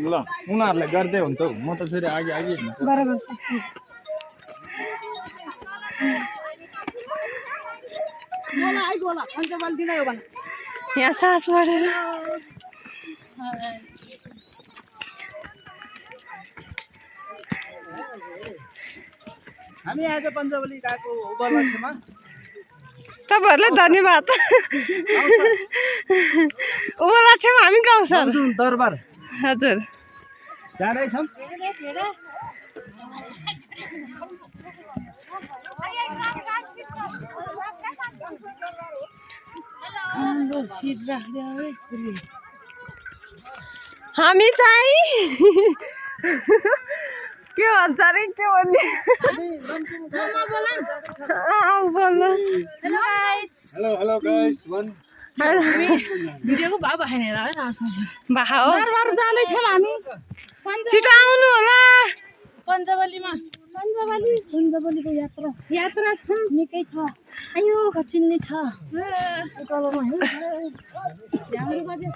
ल उनीहरुले गर्दै हुन्छ म त फेरि आगे हिँड्नु बराबर छ बोला आई बोला पञ्चबल दिन हो भने यहाँ सास बढेर हामी आज पञ्चबली गएको उपलक्ष्यमा तपाईहरुलाई धन्यवाद उपलक्ष्यमा हामी गाउँछ दरबार हजुर जाँदैछौँ हामी चाहिँ के भन्छ अरे के भन्ने हेलो हेलो गाइस वन भिडियोको भाउ भएन र भाउ दरबार जाँदैछौँ हामी छिटो आउनु होला पञ्चबलीमा पञ्चबलीको यात्रा छ निकै छ आयो कठिन नै छ उकालोमा है हाम्रो बाजे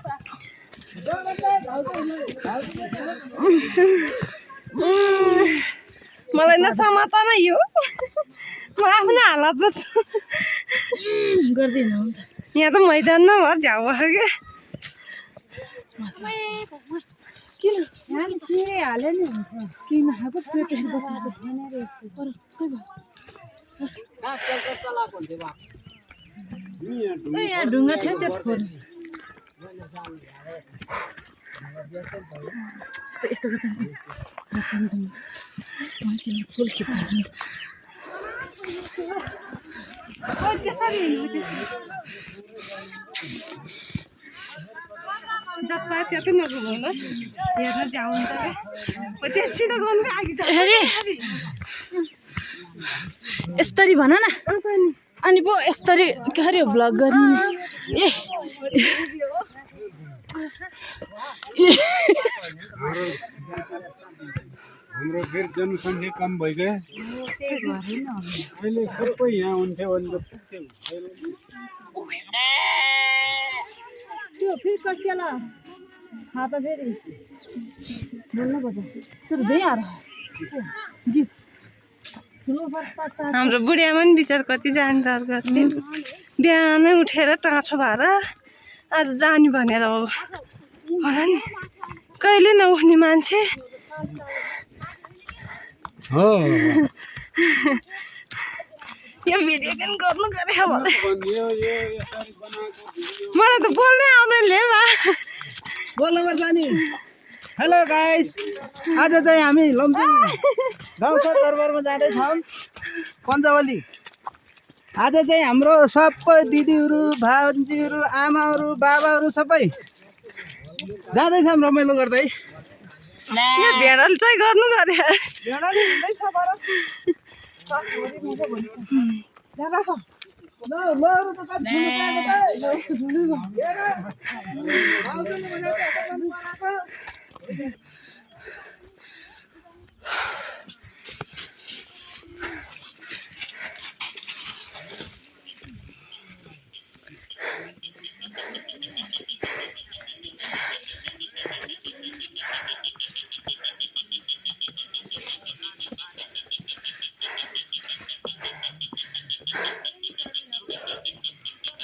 मलाई नसमाता नै यो म आफ्नो हालत गर्दिन हो यहाँ त मैदानमा भयो झ्याउ भयो किन यहाँ चिरे हाले नि हुन्छ किन खाएको पेटहरू यहाँ ढुङ्गा थियो त्यो फोन यस्तो फुल खिच्नु जत पायो त्यतै नघुमाउनु हेर्न झ्याउ हुन्छ क्या सिधै गर्नु आगे यस्तरी भन न अनि पो यस्तरी के अरे भ्लग गर्ने ए हाम्रो फेरि जनसङ्ख्या कम भइगयो अहिले सबै यहाँ हुन्थ्यो भने त पुग्थ्यो त्यो फेरि कसियाला खाता फेरि बोल्नुपर्छ त्यो भइहाल हाम्रो बुढियामा नि बिचार कति जान्छ गर्थ्यो बिहानै उठेर टाँठो भएर आज जाने भनेर हो होला नि कहिले नउठ्ने मान्छे हो यो भिडियो गेम गर्नु गरे मलाई त बोल्नै आउँदैन ले बोल्नु जाने हेलो गाइस आज चाहिँ हामी लमजुङ गाउँ दरबारमा जाँदैछौँ पञ्चबली आज चाहिँ हाम्रो सबै दिदीहरू भान्जीहरू आमाहरू बाबाहरू सबै जाँदैछौँ रमाइलो गर्दै भेडल चाहिँ गर्नु गरे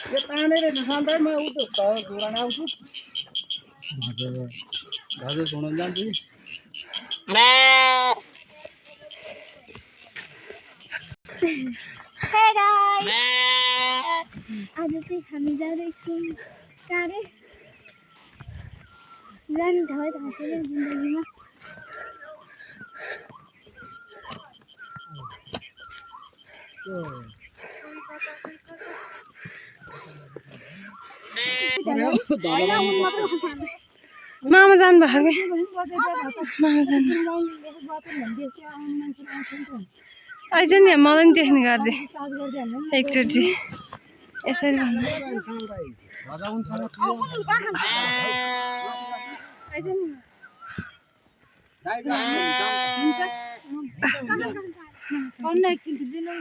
यो तानेर नसाल्दै म उठ्छु घुरान आउँछु दाजु छोड्न जान्छु नि Hey guys! आज चाहिँ हामी जाँदैछौँ कारे जाने ठाउँ थाहा छैन जिन्दगीमा मामा जानु भएको आइज नि मलाई नि देख्ने गर्दै एकचोटि यसरी भन्नु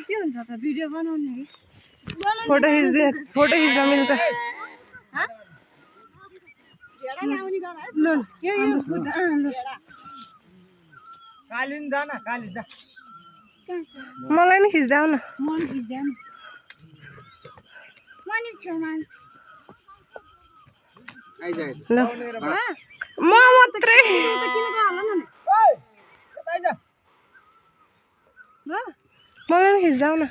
के हुन्छ त भिडियो बनाउने फोटो खिच्न मिल्छ कालिन जा न कालिन जा मलाई नि खिच्दा न मनी छेउमा ल म मात्रै मलाई नि खिच्दा न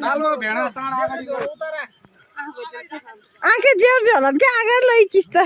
चालो भेडा साँड अगाडि गयो आँखे जेर झलत क्या अगाडि लै किस्ता